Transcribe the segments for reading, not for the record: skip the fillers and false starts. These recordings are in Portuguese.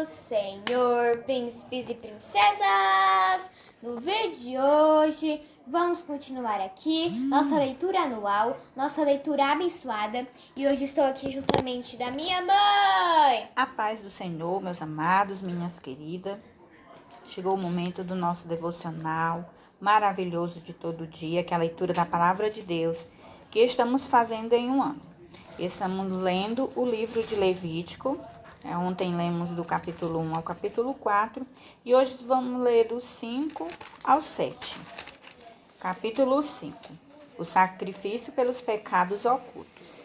do Senhor, príncipes e princesas! No vídeo de hoje, vamos continuar aqui nossa leitura anual, nossa leitura abençoada. E hoje estou aqui juntamente da minha mãe. A paz do Senhor, meus amados, minhas queridas. Chegou o momento do nosso devocional maravilhoso de todo dia, que é a leitura da Palavra de Deus, que estamos fazendo em um ano. Estamos lendo o livro de Levítico. Ontem lemos do capítulo 1 ao capítulo 4 e hoje vamos ler do 5 ao 7. Capítulo 5. O sacrifício pelos pecados ocultos.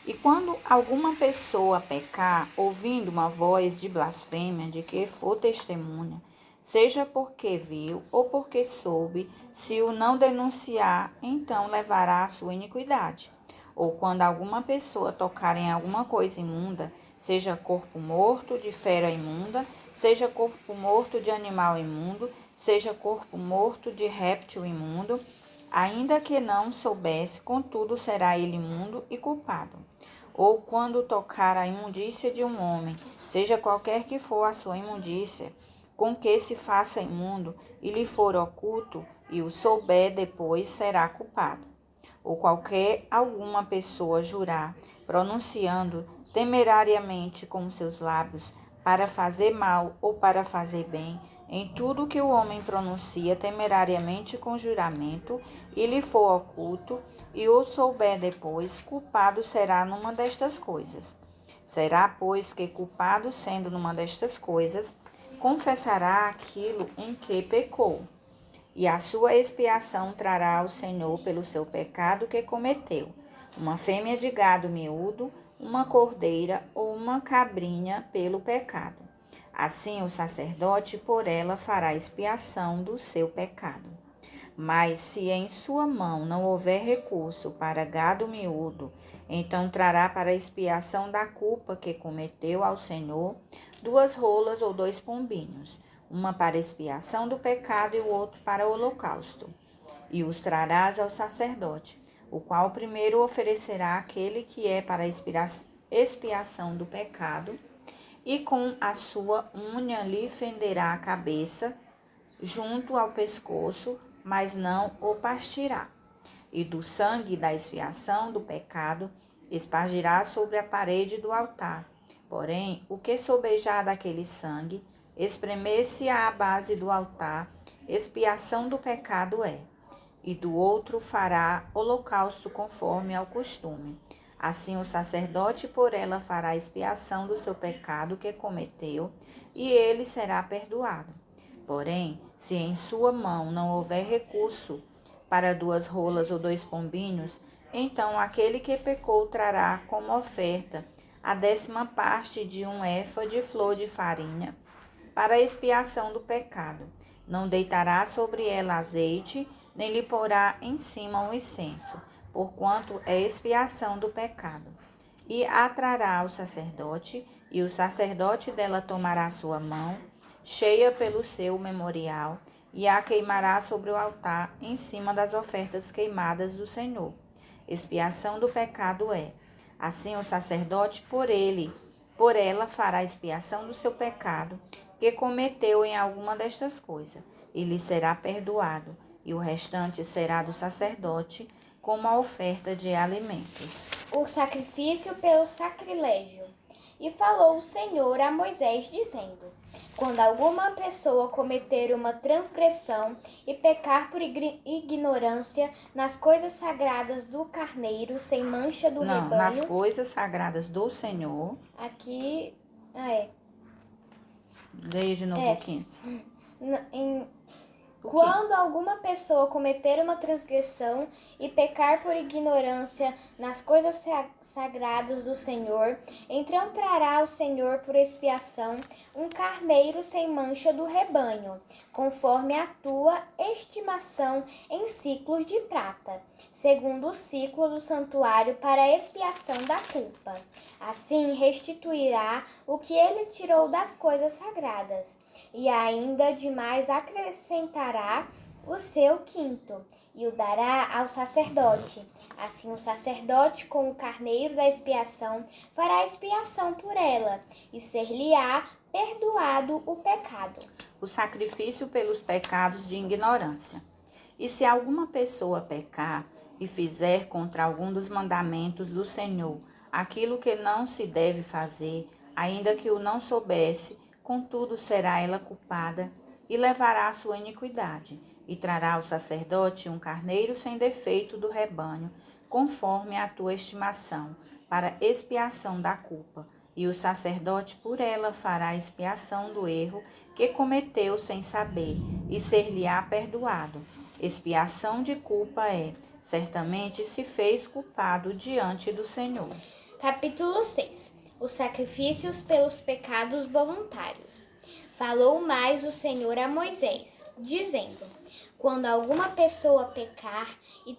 E quando alguma pessoa pecar, ouvindo uma voz de blasfêmia de que for testemunha, seja porque viu ou porque soube, se o não denunciar, então levará a sua iniquidade. Ou quando alguma pessoa tocar em alguma coisa imunda, seja corpo morto de fera imunda, seja corpo morto de animal imundo, seja corpo morto de réptil imundo, ainda que não soubesse, contudo será ele imundo e culpado. Ou quando tocar a imundícia de um homem, seja qualquer que for a sua imundícia, com que se faça imundo, e lhe for oculto, e o souber depois, será culpado. Ou qualquer alguma pessoa jurar, pronunciando temerariamente com seus lábios, para fazer mal ou para fazer bem, em tudo que o homem pronuncia temerariamente com juramento, e lhe for oculto, e o souber depois, culpado será numa destas coisas. Será, pois, que culpado sendo numa destas coisas, confessará aquilo em que pecou, e a sua expiação trará ao Senhor pelo seu pecado que cometeu, uma fêmea de gado miúdo, uma cordeira ou uma cabrinha pelo pecado. Assim o sacerdote por ela fará expiação do seu pecado. Mas se em sua mão não houver recurso para gado miúdo, então trará para a expiação da culpa que cometeu ao Senhor 2 rolas ou 2 pombinhos, uma para expiação do pecado e o outro para o holocausto. E os trarás ao sacerdote, o qual primeiro oferecerá aquele que é para a expiação do pecado, e com a sua unha lhe fenderá a cabeça junto ao pescoço, mas não o partirá. E do sangue da expiação do pecado espargirá sobre a parede do altar. Porém, o que sobejar daquele sangue, espremer-se à base do altar, expiação do pecado é. E do outro fará holocausto conforme ao costume. Assim o sacerdote por ela fará expiação do seu pecado que cometeu, e ele será perdoado. Porém, se em sua mão não houver recurso para 2 rolas ou 2 pombinhos, então aquele que pecou trará como oferta a 10ª parte de um éfa de flor de farinha para a expiação do pecado. Não deitará sobre ela azeite, nem lhe porá em cima o incenso, porquanto é expiação do pecado. E a trará ao sacerdote, e o sacerdote dela tomará sua mão, cheia pelo seu memorial, e a queimará sobre o altar, em cima das ofertas queimadas do Senhor. Expiação do pecado é. Assim o sacerdote por ela fará expiação do seu pecado, que cometeu em alguma destas coisas, e lhe será perdoado, e o restante será do sacerdote, como a oferta de alimentos. O sacrifício pelo sacrilégio. E falou o Senhor a Moisés, dizendo: quando alguma pessoa cometer uma transgressão e pecar por ignorância nas coisas sagradas do carneiro, sem mancha do Não, rebanho... nas coisas sagradas do Senhor. Aqui... Leia de novo o 15. Quando alguma pessoa cometer uma transgressão e pecar por ignorância nas coisas sagradas do Senhor, então trará ao Senhor por expiação um carneiro sem mancha do rebanho, conforme a tua estimação em ciclos de prata, segundo o ciclo do santuário para a expiação da culpa. Assim restituirá o que ele tirou das coisas sagradas. E ainda demais acrescentará o seu quinto, e o dará ao sacerdote. Assim o sacerdote, com o carneiro da expiação, fará expiação por ela, e ser-lhe-á perdoado o pecado. O sacrifício pelos pecados de ignorância. E se alguma pessoa pecar e fizer contra algum dos mandamentos do Senhor aquilo que não se deve fazer, ainda que o não soubesse, contudo será ela culpada e levará a sua iniquidade, e trará ao sacerdote um carneiro sem defeito do rebanho, conforme a tua estimação, para expiação da culpa. E o sacerdote por ela fará expiação do erro que cometeu sem saber, e ser-lhe-á perdoado. Expiação de culpa é, certamente se fez culpado diante do Senhor. Capítulo 6. Os sacrifícios pelos pecados voluntários. Falou mais o Senhor a Moisés, dizendo: quando alguma pessoa pecar e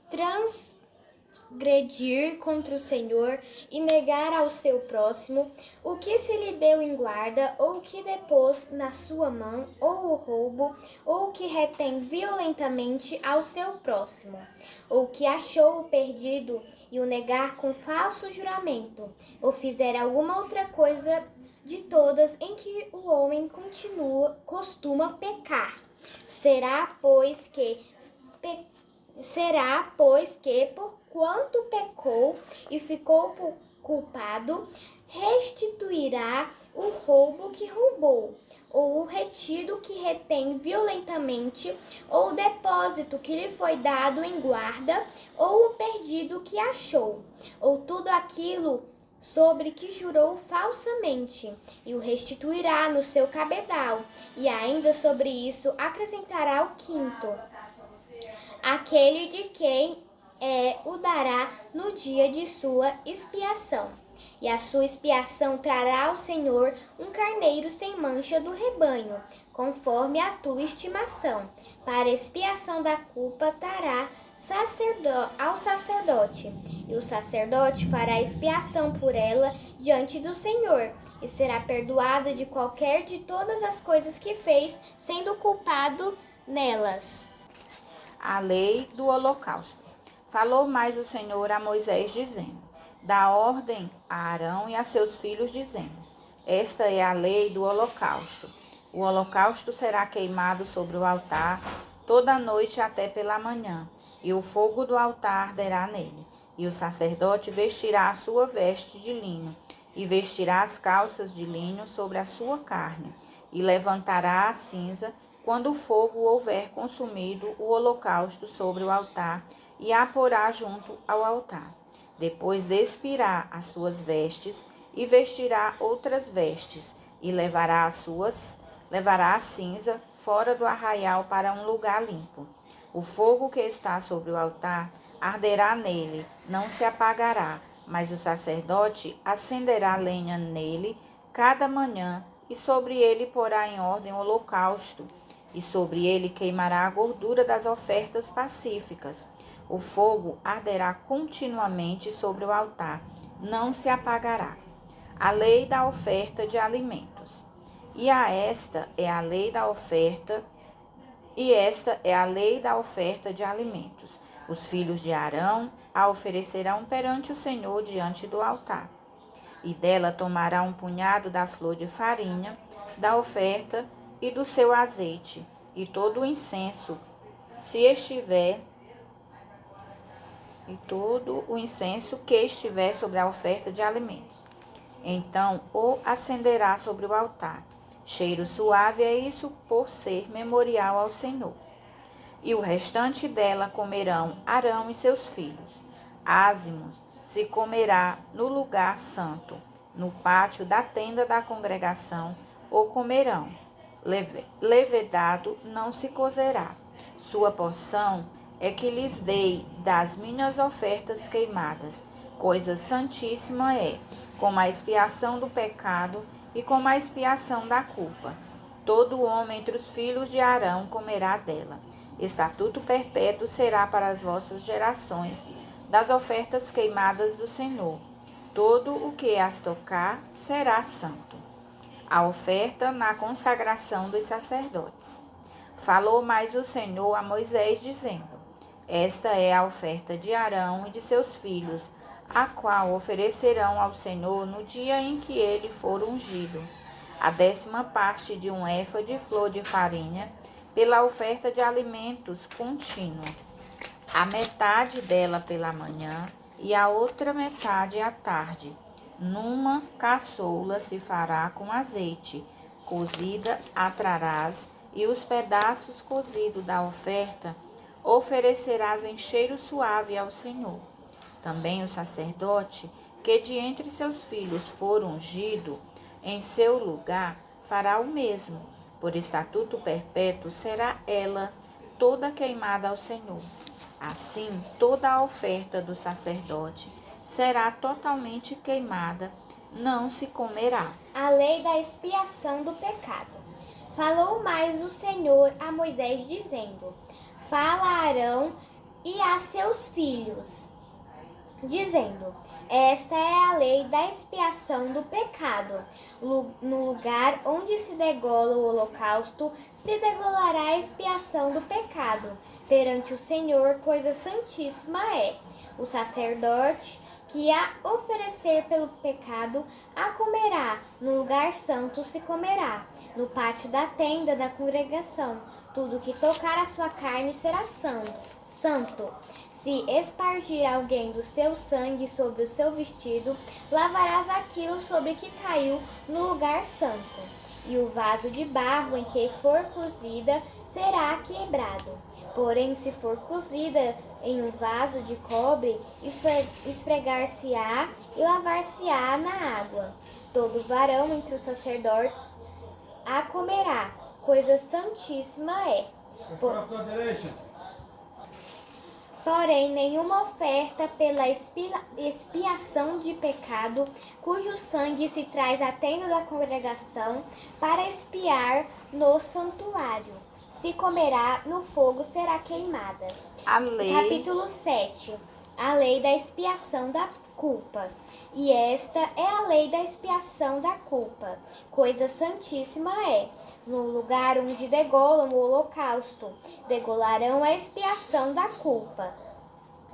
transgredir contra o Senhor e negar ao seu próximo o que se lhe deu em guarda, ou o que depôs na sua mão, ou o roubo, ou o que retém violentamente ao seu próximo, ou que achou o perdido e o negar com falso juramento, ou fizer alguma outra coisa de todas em que o homem costuma pecar, será, pois que, por quanto pecou e ficou culpado, restituirá o roubo que roubou, ou o retido que retém violentamente, ou o depósito que lhe foi dado em guarda, ou o perdido que achou, ou tudo aquilo sobre que jurou falsamente, e o restituirá no seu cabedal, e ainda sobre isso acrescentará o quinto, aquele de quem o dará no dia de sua expiação. E a sua expiação trará ao Senhor um carneiro sem mancha do rebanho, conforme a tua estimação. Para expiação da culpa trará ao sacerdote, e o sacerdote fará expiação por ela diante do Senhor, e será perdoada de qualquer de todas as coisas que fez, sendo culpado nelas. A lei do holocausto. Falou mais o Senhor a Moisés, dizendo: dá ordem a Arão e a seus filhos, dizendo: esta é a lei do holocausto. O holocausto será queimado sobre o altar toda a noite até pela manhã, e o fogo do altar arderá nele. E o sacerdote vestirá a sua veste de linho, e vestirá as calças de linho sobre a sua carne, e levantará a cinza quando o fogo houver consumido o holocausto sobre o altar, e a porá junto ao altar. Depois despirá as suas vestes, e vestirá outras vestes, e levará a cinza fora do arraial para um lugar limpo. O fogo que está sobre o altar arderá nele, não se apagará, mas o sacerdote acenderá lenha nele cada manhã, e sobre ele porá em ordem o holocausto, e sobre ele queimará a gordura das ofertas pacíficas. O fogo arderá continuamente sobre o altar, não se apagará. A lei da oferta de alimentos. Esta é a lei da oferta de alimentos. Os filhos de Arão a oferecerão perante o Senhor diante do altar. E dela tomará um punhado da flor de farinha, da oferta e do seu azeite, e todo o incenso, que estiver sobre a oferta de alimentos. Então o acenderá sobre o altar. Cheiro suave é isso, por ser memorial ao Senhor. E o restante dela comerão Arão e seus filhos. Ázimos se comerá no lugar santo, no pátio da tenda da congregação, o comerão. Levedado não se cozerá. Sua porção é que lhes dei das minhas ofertas queimadas. Coisa santíssima é, como a expiação do pecado e como a expiação da culpa. Todo homem entre os filhos de Arão comerá dela. Estatuto perpétuo será para as vossas gerações, das ofertas queimadas do Senhor. Todo o que as tocar será santo. A oferta na consagração dos sacerdotes. Falou mais o Senhor a Moisés, dizendo: Esta é a oferta de Arão e de seus filhos, a qual oferecerão ao Senhor no dia em que ele for ungido. A 10ª parte de um efa de flor de farinha, pela oferta de alimentos contínuo. A metade dela pela manhã e a outra metade à tarde. Numa caçoula se fará com azeite, cozida a trarás, e os pedaços cozidos da oferta oferecerás em cheiro suave ao Senhor. Também o sacerdote, que de entre seus filhos for ungido, em seu lugar fará o mesmo. Por estatuto perpétuo será ela toda queimada ao Senhor. Assim, toda a oferta do sacerdote será totalmente queimada, não se comerá. A lei da expiação do pecado. Falou mais o Senhor a Moisés, dizendo: Fala a Arão e a seus filhos, dizendo: Esta é a lei da expiação do pecado. No lugar onde se degola o holocausto, se degolará a expiação do pecado. Perante o Senhor, coisa santíssima é. O sacerdote que a oferecer pelo pecado, a comerá. No lugar santo se comerá. No pátio da tenda da congregação, tudo que tocar a sua carne será santo. Se espargir alguém do seu sangue sobre o seu vestido, lavarás aquilo sobre que caiu no lugar santo. E o vaso de barro em que for cozida será quebrado. Porém, se for cozida em um vaso de cobre, esfregar-se-á e lavar-se-á na água. Todo varão entre os sacerdotes a comerá, coisa santíssima é. Porém, nenhuma oferta pela expiação de pecado, cujo sangue se traz à tenda da congregação para expiar no santuário, se comerá, no fogo será queimada. Capítulo 7. A lei da expiação da culpa. E esta é a lei da expiação da culpa. Coisa santíssima é. No lugar onde degolam o holocausto, degolarão a expiação da culpa.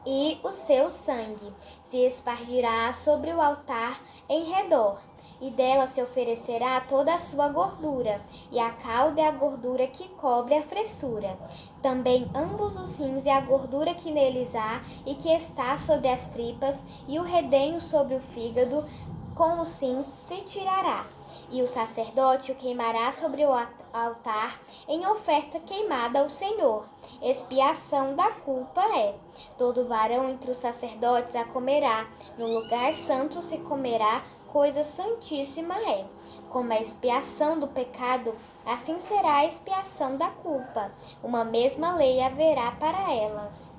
E o seu sangue se espargirá sobre o altar em redor, e dela se oferecerá toda a sua gordura, e a cauda é a gordura que cobre a fressura. Também ambos os rins e a gordura que neles há, e que está sobre as tripas, e o redenho sobre o fígado, com os rins se tirará. E o sacerdote o queimará sobre o altar em oferta queimada ao Senhor. Expiação da culpa é. Todo varão entre os sacerdotes a comerá. No lugar santo se comerá, coisa santíssima é. Como a expiação do pecado, assim será a expiação da culpa. Uma mesma lei haverá para elas.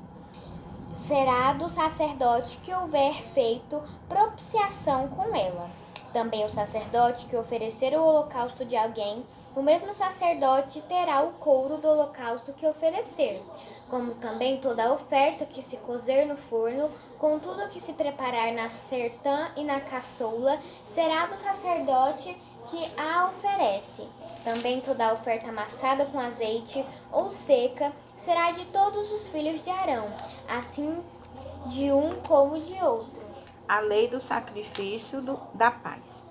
Será do sacerdote que houver feito propiciação com ela. Também o sacerdote que oferecer o holocausto de alguém, o mesmo sacerdote terá o couro do holocausto que oferecer, como também toda oferta que se cozer no forno, com tudo que se preparar na sertã e na caçoula, será do sacerdote que a oferece. Também toda oferta amassada com azeite ou seca será de todos os filhos de Arão, assim de um como de outro. A lei do sacrifício da paz.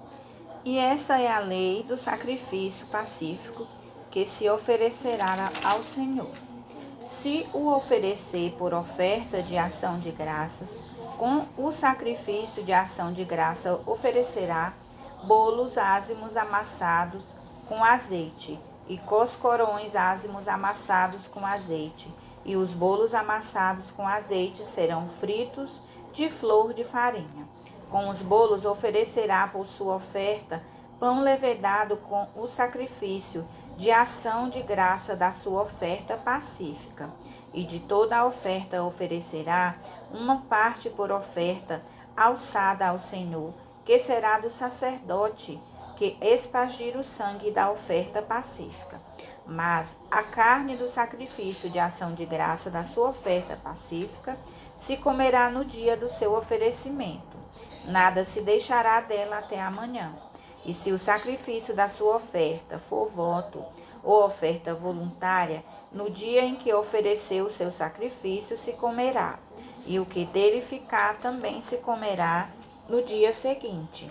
E esta é a lei do sacrifício pacífico que se oferecerá ao Senhor. Se o oferecer por oferta de ação de graças, com o sacrifício de ação de graça oferecerá bolos ázimos amassados com azeite, e coscorões ázimos amassados com azeite, e os bolos amassados com azeite serão fritos de flor de farinha. Com os bolos oferecerá por sua oferta pão levedado com o sacrifício de ação de graça da sua oferta pacífica. E de toda a oferta oferecerá uma parte por oferta alçada ao Senhor, que será do sacerdote que espargir o sangue da oferta pacífica. Mas a carne do sacrifício de ação de graça da sua oferta pacífica se comerá no dia do seu oferecimento. Nada se deixará dela até amanhã. E se o sacrifício da sua oferta for voto ou oferta voluntária, no dia em que ofereceu o seu sacrifício se comerá, e o que dele ficar também se comerá no dia seguinte.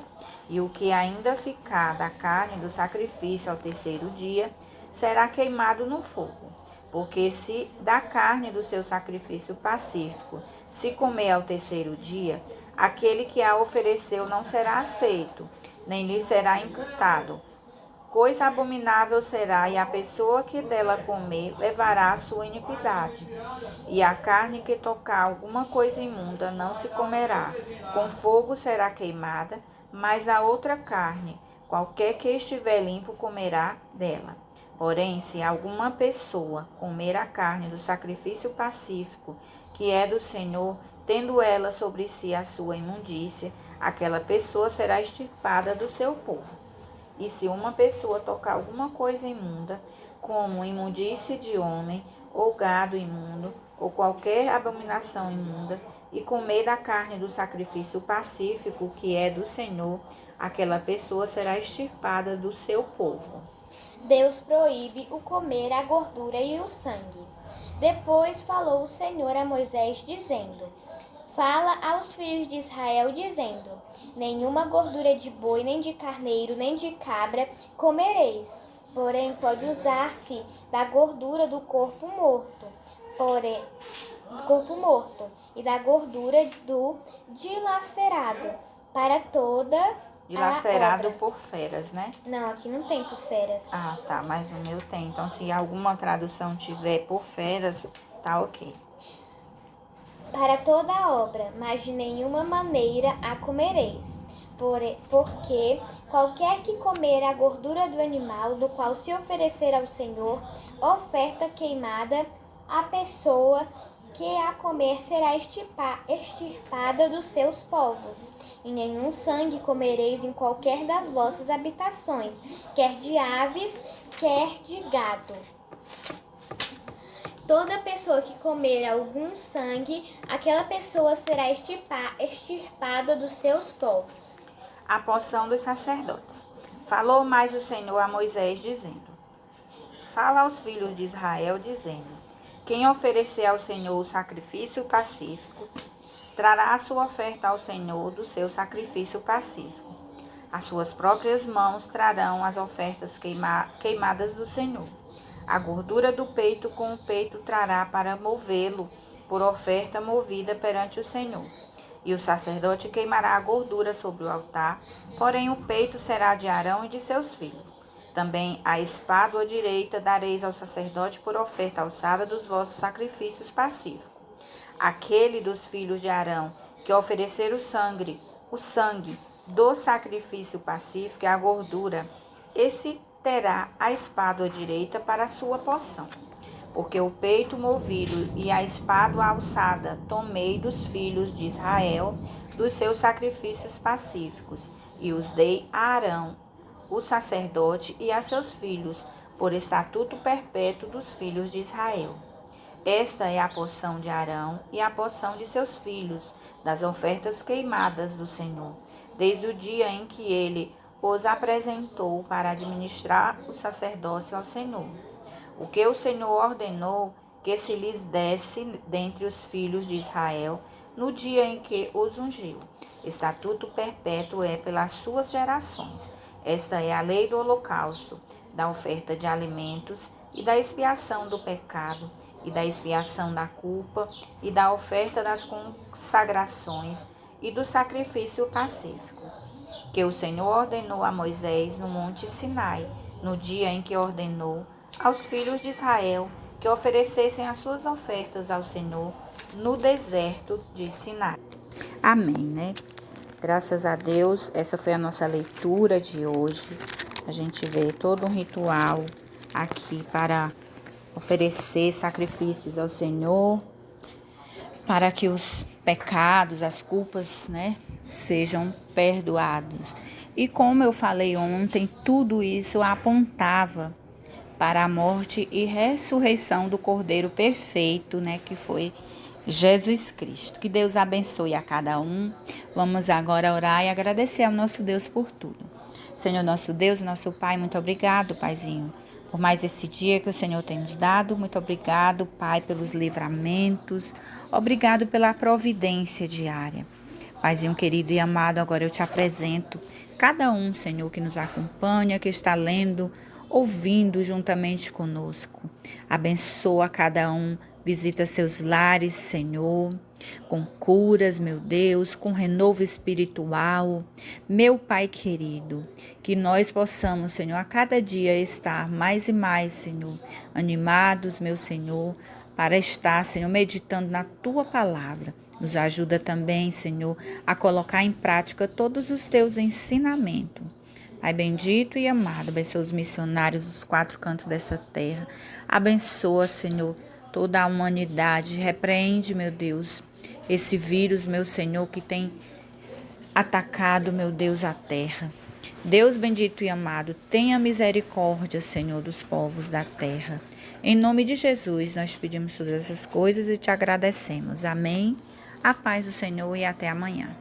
E o que ainda ficar da carne do sacrifício ao terceiro dia será queimado no fogo. Porque se da carne do seu sacrifício pacífico se comer ao terceiro dia, aquele que a ofereceu não será aceito, nem lhe será imputado. Coisa abominável será, e a pessoa que dela comer levará a sua iniquidade. E a carne que tocar alguma coisa imunda não se comerá, com fogo será queimada, mas a outra carne, qualquer que estiver limpo, comerá dela. Porém, se alguma pessoa comer a carne do sacrifício pacífico, que é do Senhor, tendo ela sobre si a sua imundícia, aquela pessoa será extirpada do seu povo. E se uma pessoa tocar alguma coisa imunda, como imundície de homem, ou gado imundo, ou qualquer abominação imunda, e comer da carne do sacrifício pacífico, que é do Senhor, aquela pessoa será extirpada do seu povo. Deus proíbe o comer a gordura e o sangue. Depois falou o Senhor a Moisés, dizendo: Fala aos filhos de Israel, dizendo: Nenhuma gordura de boi, nem de carneiro, nem de cabra comereis. Porém, pode usar-se da gordura do corpo morto, e da gordura do dilacerado, para toda Dilacerado por feras, né? Não, aqui não tem por feras. Ah, tá, mas o meu tem. Então, se alguma tradução tiver por feras, tá ok. Para toda a obra, mas de nenhuma maneira a comereis. Porque qualquer que comer a gordura do animal, do qual se oferecer ao Senhor oferta queimada, a pessoa que a comer será extirpada dos seus povos. E nenhum sangue comereis em qualquer das vossas habitações, quer de aves, quer de gado. Toda pessoa que comer algum sangue, aquela pessoa será extirpada dos seus povos. A porção dos sacerdotes. Falou mais o Senhor a Moisés, dizendo: Fala aos filhos de Israel, dizendo: Quem oferecer ao Senhor o sacrifício pacífico, trará a sua oferta ao Senhor do seu sacrifício pacífico. As suas próprias mãos trarão as ofertas queimadas do Senhor. A gordura do peito com o peito trará para movê-lo por oferta movida perante o Senhor. E o sacerdote queimará a gordura sobre o altar, porém o peito será de Arão e de seus filhos. Também a espádua direita dareis ao sacerdote por oferta alçada dos vossos sacrifícios pacíficos. Aquele dos filhos de Arão que oferecer o sangue do sacrifício pacífico e a gordura, esse terá a espádua direita para a sua porção. Porque o peito movido e a espádua alçada tomei dos filhos de Israel dos seus sacrifícios pacíficos, e os dei a Arão, o sacerdote, e a seus filhos, por estatuto perpétuo dos filhos de Israel. Esta é a porção de Arão e a porção de seus filhos, das ofertas queimadas do Senhor, desde o dia em que ele os apresentou para administrar o sacerdócio ao Senhor. O que o Senhor ordenou que se lhes desse dentre os filhos de Israel, no dia em que os ungiu. Estatuto perpétuo é pelas suas gerações. Esta é a lei do holocausto, da oferta de alimentos e da expiação do pecado, e da expiação da culpa, e da oferta das consagrações e do sacrifício pacífico, que o Senhor ordenou a Moisés no monte Sinai, no dia em que ordenou aos filhos de Israel que oferecessem as suas ofertas ao Senhor no deserto de Sinai. Amém, né? Graças a Deus, essa foi a nossa leitura de hoje. A gente vê todo um ritual aqui para oferecer sacrifícios ao Senhor, para que os pecados, as culpas, né, sejam perdoados. E como eu falei ontem, tudo isso apontava para a morte e ressurreição do Cordeiro perfeito, né, que foi Jesus Cristo. Que Deus abençoe a cada um. Vamos agora orar e agradecer ao nosso Deus por tudo. Senhor nosso Deus, nosso Pai, muito obrigado, Paizinho. por mais esse dia que o Senhor tem nos dado. Muito obrigado, Pai, pelos livramentos. Obrigado pela providência diária. Paizinho querido e amado, agora eu te apresento cada um, Senhor, que nos acompanha, que está lendo, ouvindo juntamente conosco. Abençoa cada um, visita seus lares, Senhor, com curas, meu Deus, com renovo espiritual. Meu Pai querido, que nós possamos, Senhor, a cada dia estar mais e mais, Senhor, animados, meu Senhor, para estar, Senhor, meditando na Tua palavra. Nos ajuda também, Senhor, a colocar em prática todos os Teus ensinamentos. Pai bendito e amado, abençoa os missionários dos 4 cantos dessa terra. Abençoa, Senhor, toda a humanidade. Repreende, meu Deus, esse vírus, meu Senhor, que tem atacado, meu Deus, a terra. Deus bendito e amado, tenha misericórdia, Senhor, dos povos da terra. Em nome de Jesus, nós pedimos todas essas coisas e te agradecemos. Amém. A paz do Senhor e até amanhã.